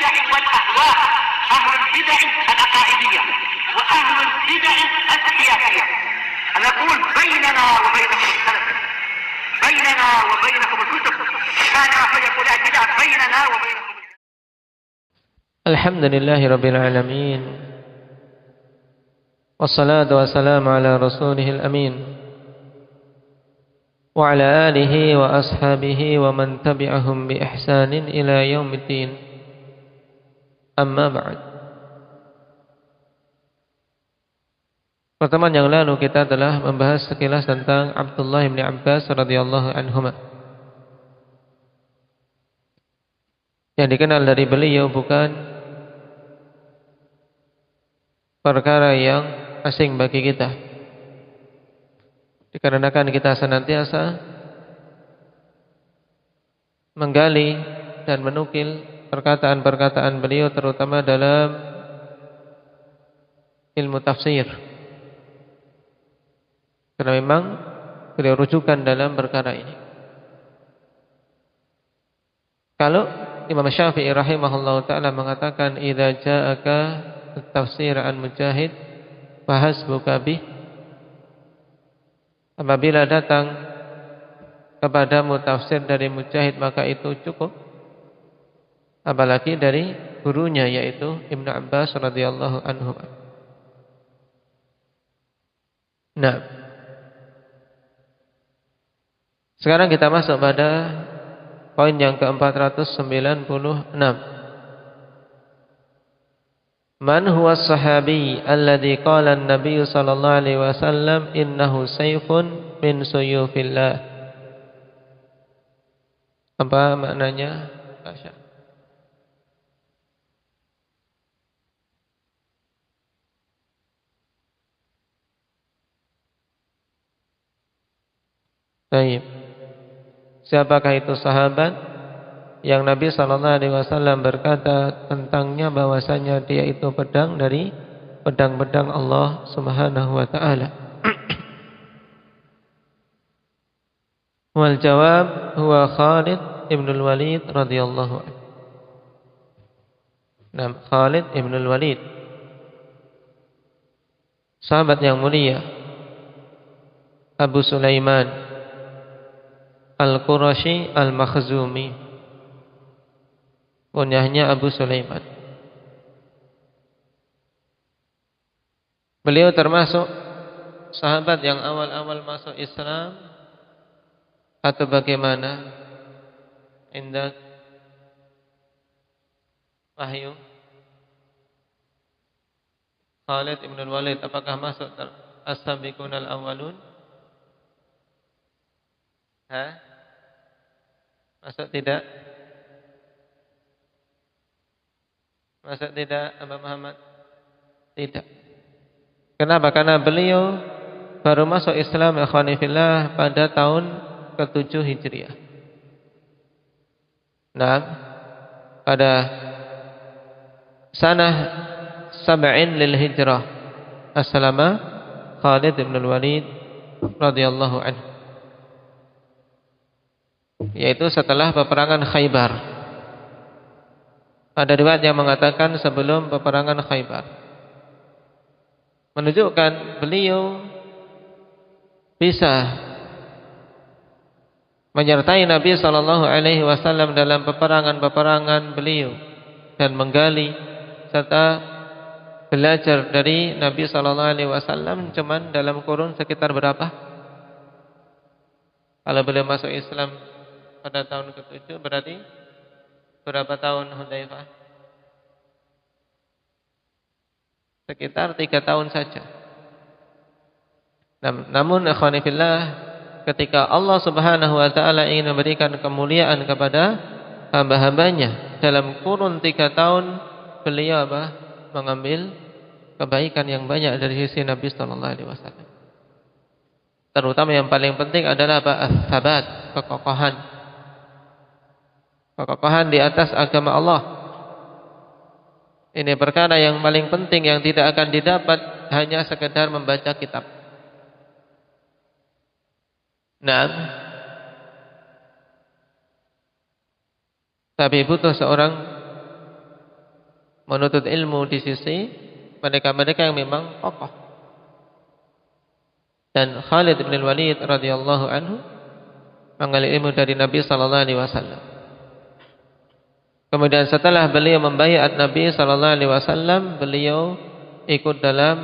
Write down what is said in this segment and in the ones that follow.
البدع والأهواء، أهل البدع العقائدية وأهل البدع السياسية. نقول بيننا وبينكم السلف، بيننا وبينكم الكتب، كان فيقول البدع بيننا وبينكم. الحمد لله رب العالمين، والصلاة والسلام على رسوله الأمين وعلى آله وأصحابه ومن تبعهم بإحسان إلى يوم الدين. Amma ba'd. Pertemuan yang lalu kita telah membahas sekilas tentang Abdullah bin Abbas radhiyallahu anhuma. Yang dikenal dari beliau bukan perkara yang asing bagi kita, dikarenakan kita senantiasa menggali dan menukil perkataan-perkataan beliau, terutama dalam ilmu tafsir, karena memang beliau rujukan dalam perkara ini. Kalau Imam Syafi'i rahimahullah ta'ala mengatakan idza ja'aka tafsir an Mujahid fahasbuka bih, apabila datang kepadamu tafsir dari Mujahid maka itu cukup, apalagi dari gurunya yaitu Ibnu Abbas radhiyallahu anhu. Nah, sekarang kita masuk pada poin yang ke-496. Man huwa as-sahabi alladhi qala an-nabiy sallallahu alaihi wasallam innahu sayfun min suyufillah. Apa maknanya? Baik. Siapakah itu sahabat yang Nabi sallallahu alaihi wasallam berkata tentangnya bahwasanya dia itu pedang dari pedang-pedang Allah Subhanahu wa taala? Wal jawab huwa Khalid ibn al-Walid radhiyallahu anhu. Nah, Khalid ibn al-Walid, sahabat yang mulia, Abu Sulaiman Al-Qurashi Al-Makhzumi, kunyahnya Abu Sulaiman. Beliau termasuk sahabat yang awal-awal masuk Islam atau bagaimana? Indah Wahyu Khalid ibn al-Walid apakah masuk as-sabiqun al-awwalun? Masuk tidak? Masuk tidak, Abah Muhammad? Tidak. Kenapa? Karena beliau baru masuk Islam ikhwani fillah pada tahun ke-7 Hijriah. Nah, pada sanah sab'in lil hijrah aslama Khalid ibn al-Walid radhiyallahu anhu, yaitu setelah peperangan Khaybar. Ada riwayat yang mengatakan sebelum peperangan Khaybar, menunjukkan beliau bisa menyertai Nabi sallallahu alaihi wasallam dalam peperangan-peperangan beliau dan menggali serta belajar dari Nabi sallallahu alaihi wasallam cuman dalam kurun sekitar berapa? Kalau beliau masuk Islam pada tahun ke-7 berarti berapa tahun Hudzaifah? Sekitar 3 tahun saja. Namun ikhwani fillah, ketika Allah Subhanahu wa taala ingin memberikan kemuliaan kepada hamba-hambanya, dalam kurun 3 tahun beliau mengambil kebaikan yang banyak dari sisi Nabi sallallahu alaihi wasallam. Terutama yang paling penting adalah as-sabat, kekokohan. Kekokohan di atas agama Allah. Ini perkara yang paling penting yang tidak akan didapat hanya sekedar membaca kitab. Nah, tapi butuh seorang menuntut ilmu di sisi mereka-mereka yang memang kokoh. Dan Khalid bin Walid radhiyallahu anhu mengambil ilmu dari Nabi sallallahu alaihi wasallam. Kemudian setelah beliau membaiat Nabi sallallahu alaihi wasallam, beliau ikut dalam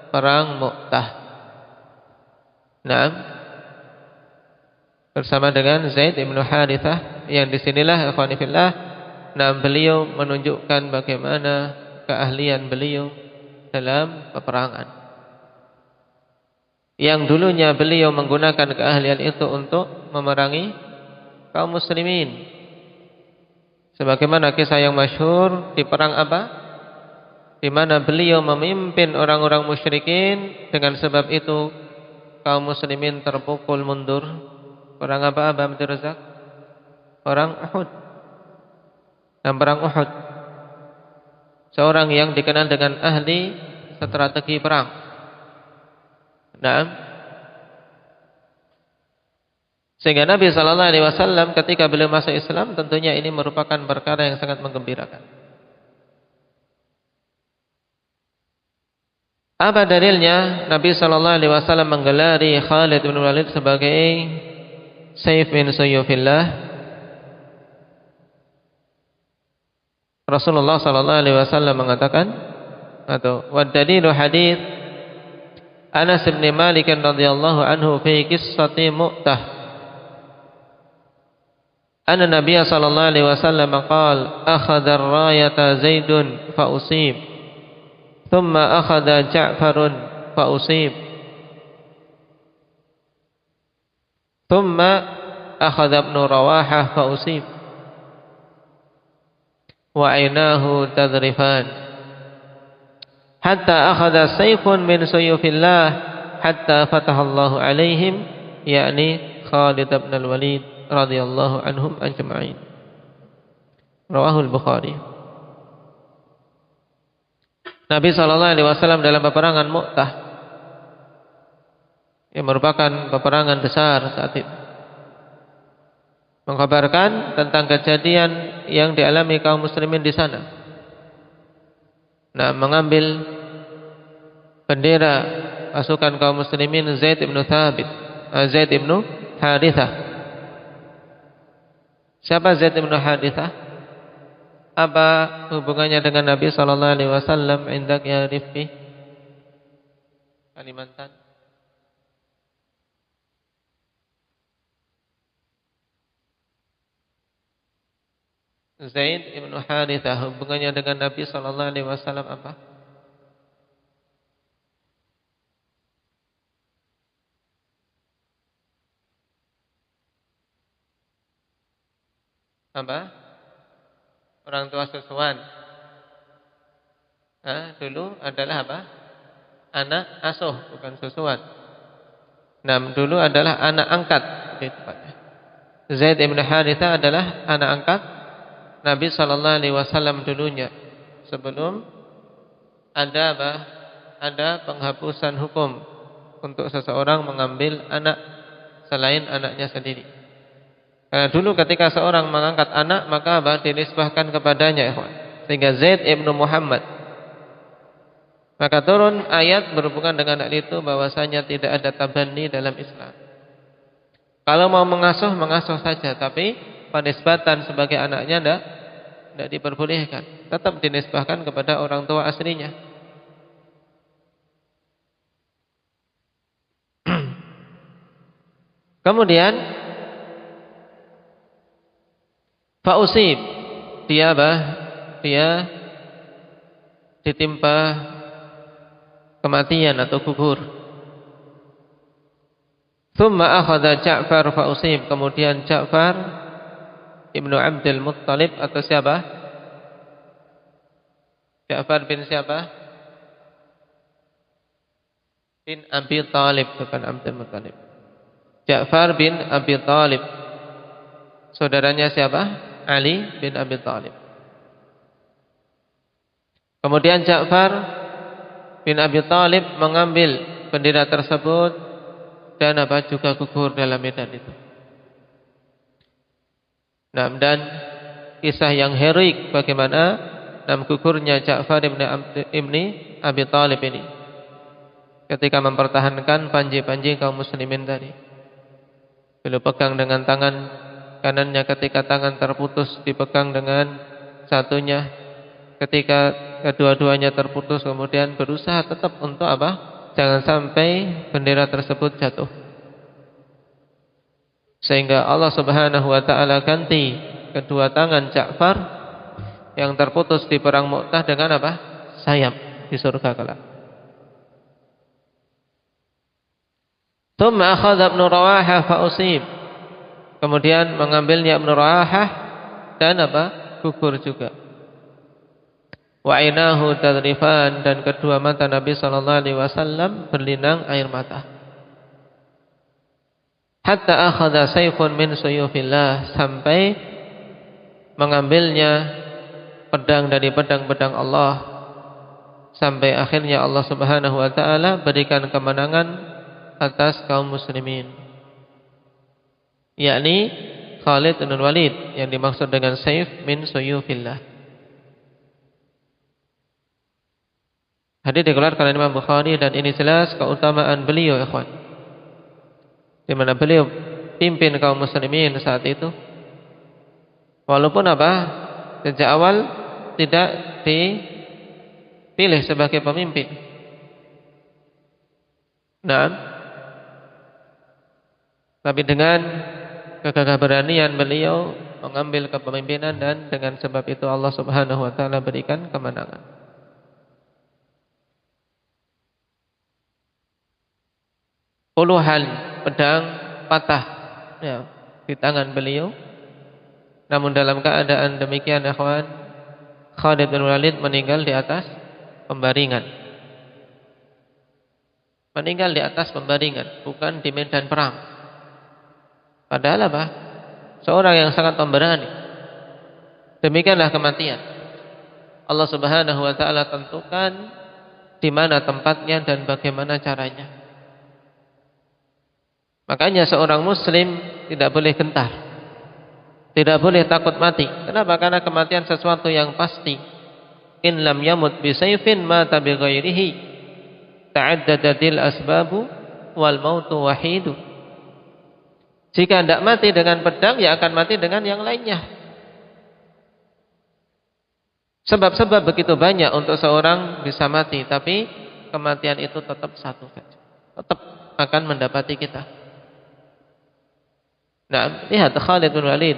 perang Mu'tah. Naam. Bersama dengan Zaid bin Harithah, yang disinilah ikhwan fillah, beliau menunjukkan bagaimana keahlian beliau dalam peperangan. Yang dulunya beliau menggunakan keahlian itu untuk memerangi kaum muslimin. Sebagaimana kisah yang masyhur di perang apa? Di mana beliau memimpin orang-orang musyrikin, dengan sebab itu kaum muslimin terpukul mundur. Perang apa Abdul Razak? Perang Uhud. Dan perang Uhud, seorang yang dikenal dengan ahli strategi perang. Nah, sehingga Nabi sallallahu alaihi wasallam ketika beliau masuk Islam, tentunya ini merupakan perkara yang sangat menggembirakan. Apa dalilnya Nabi sallallahu alaihi wasallam menggelari Khalid bin Walid sebagai Saif min Suyufillah? Rasulullah sallallahu alaihi wasallam mengatakan, atau wa dalilu hadis Anas bin Malik radhiyallahu anhu fi qissati Mu'tah. Anna Nabiy sallallahu alaihi wasallam qala akhadha ar-rayata Zaidun fa usib. Thumma akhadha Ja'farun fa usib. Thumma akhadha Ibnu Rawahah fa usib. Wa 'ainahu tadrifan. Hatta akhadha sayfun min suyufillah hatta fatahallahu alaihim, yakni Khalid bin Walid radhiyallahu anhum ajma'in. Rawahul Bukhari. Nabi sallallahu alaihi wasallam dalam peperangan Mu'tah, yang merupakan peperangan besar saat itu, mengkabarkan tentang kejadian yang dialami kaum muslimin di sana. Nah, mengambil bendera pasukan kaum muslimin Zaid bin Harithah. Siapa Zaid bin Harithah? Apa hubungannya dengan Nabi sallallahu alaihi wasallam? Indak ya Rifqi Kalimantan. Zaid bin Harithah hubungannya dengan Nabi sallallahu alaihi wasallam apa? Apa? Orang tua susuan. Dulu adalah apa? Anak asuh, bukan susuan. Nah, dulu adalah anak angkat. Zaid bin Harithah adalah anak angkat Nabi sallallahu alaihi wasallam dulunya, sebelum ada apa? Ada penghapusan hukum untuk seseorang mengambil anak selain anaknya sendiri. Karena dulu ketika seorang mengangkat anak, maka apa? Dinisbahkan kepadanya, ikhwan. Sehingga Zaid ibnu Muhammad. Maka turun ayat berhubungan dengan hal itu, bahwasanya tidak ada tabanni dalam Islam. Kalau mau mengasuh, mengasuh saja, tapi penisbatan sebagai anaknya tidak diperbolehkan. Tetap dinisbahkan kepada orang tua aslinya. Kemudian fa'usib, dia apa? Dia ditimpa kematian atau gugur. Thumma akhadha Ja'far fa'usib, kemudian Ja'far Ibnu Abdul Muttalib, atau siapa? Ja'far bin siapa? Bin Abi Talib, bukan Abdul Muttalib. Ja'far bin Abi Talib, saudaranya siapa? Ali bin Abi Talib. Kemudian Ja'far bin Abi Talib mengambil bendera tersebut dan apa? Juga gugur dalam medan itu. Nah, dan kisah yang heroik bagaimana dan gugurnya Ja'far ibni Abi Thalib ini ketika mempertahankan panji-panji kaum muslimin tadi. Beliau pegang dengan tangan kanannya, ketika tangan terputus dipegang dengan satunya, ketika kedua-duanya terputus kemudian berusaha tetap untuk apa? Jangan sampai bendera tersebut jatuh. Sehingga Allah Subhanahu wa taala ganti kedua tangan Ja'far yang terputus di perang Mu'tah dengan apa? Sayap di surga kelak. Tsumma akhadha Ibnu Rawahah fa usib. Kemudian mengambilnya Ibnu Rawahah dan apa? Gugur juga. Wa ainahu tadrifan, dan kedua mata Nabi sallallahu alaihi wasallam berlinang air mata. Hatta akhadha sayfun min suyufillah, sampai mengambilnya pedang dari pedang-pedang Allah, sampai akhirnya Allah Subhanahu wa taala berikan kemenangan atas kaum muslimin, yakni Khalid bin Walid yang dimaksud dengan sayf min suyufillah. Hadis dikeluarkan oleh Imam Bukhari, dan ini jelas keutamaan beliau, ikhwan, di mana beliau pimpin kaum muslimin saat itu, walaupun apa, sejak awal tidak dipilih sebagai pemimpin. Nah, tapi dengan kegagah beranian beliau mengambil kepemimpinan, dan dengan sebab itu Allah Subhanahu wa taala berikan kemenangan. Puluhan pedang patah ya, di tangan beliau. Namun dalam keadaan demikian, ikhwan, Khalid bin Walid meninggal di atas pembaringan. Meninggal di atas pembaringan, bukan di medan perang. Padahal apa? Seorang yang sangat pemberani. Demikianlah kematian. Allah Subhanahu wa taala tentukan di mana tempatnya dan bagaimana caranya. Makanya seorang muslim tidak boleh gentar, tidak boleh takut mati. Kenapa? Karena kematian sesuatu yang pasti. In lam yamut bi sayfin mata bi ghairihi, ta'addadatil asbabu wal mautu wahidu. Jika tidak mati dengan pedang, ya akan mati dengan yang lainnya. Sebab-sebab begitu banyak untuk seorang bisa mati, tapi kematian itu tetap satu saja, tetap akan mendapati kita. Nah, lihat Khalid bin Walid,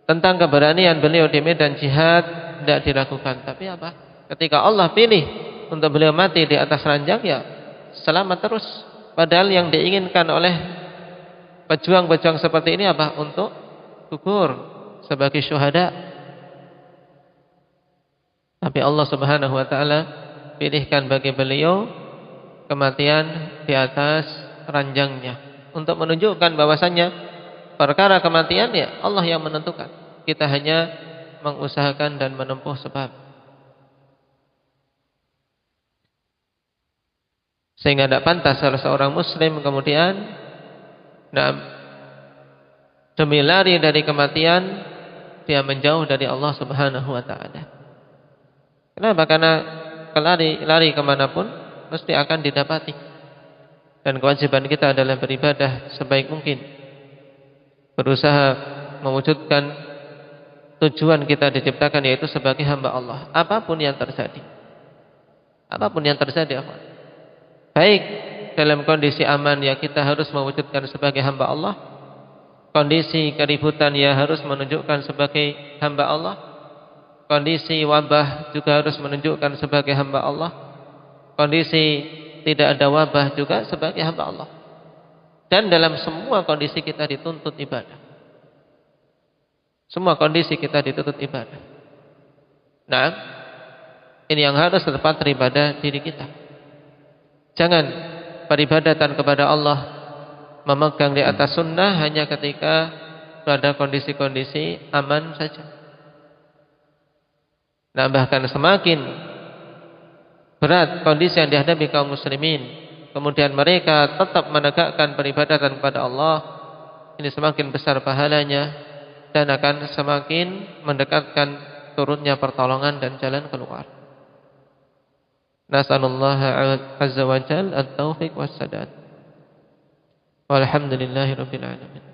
tentang keberanian beliau di medan jihad tidak dilakukan, tapi apa? Ketika Allah pilih untuk beliau mati di atas ranjang, ya selamat terus. Padahal yang diinginkan oleh pejuang-pejuang seperti ini apa? Untuk gugur sebagai syuhada. Tapi Allah Subhanahu wa taala pilihkan bagi beliau kematian di atas ranjangnya, untuk menunjukkan bahwasannya perkara kematian ya Allah yang menentukan. Kita hanya mengusahakan dan menempuh sebab. Sehingga tidak pantas salah seorang muslim kemudian demi lari dari kematian dia menjauh dari Allah Subhanahu wa taala. Kenapa? Karena lari kemanapun mesti akan didapati. Dan kewajiban kita adalah beribadah sebaik mungkin, berusaha mewujudkan tujuan kita diciptakan, yaitu sebagai hamba Allah. Apapun yang terjadi, baik dalam kondisi aman ya kita harus mewujudkan sebagai hamba Allah. Kondisi keributan ya harus menunjukkan sebagai hamba Allah. Kondisi wabah juga harus menunjukkan sebagai hamba Allah. Kondisi tidak ada wabah juga sebagai hamba Allah. Dan dalam semua kondisi kita dituntut ibadah. Semua kondisi kita dituntut ibadah. Nah, ini yang harus tepat teribadah diri kita. Jangan peribadatan kepada Allah memegang di atas sunnah hanya ketika pada kondisi-kondisi aman saja. Nah, bahkan semakin berat kondisi yang dihadapi kaum muslimin, kemudian mereka tetap menegakkan peribadatan kepada Allah, ini semakin besar pahalanya dan akan semakin mendekatkan turunnya pertolongan dan jalan keluar. Nas'alullaha azza wa jalla at-taufiq was sadad. Walhamdulillahirabbil alamin.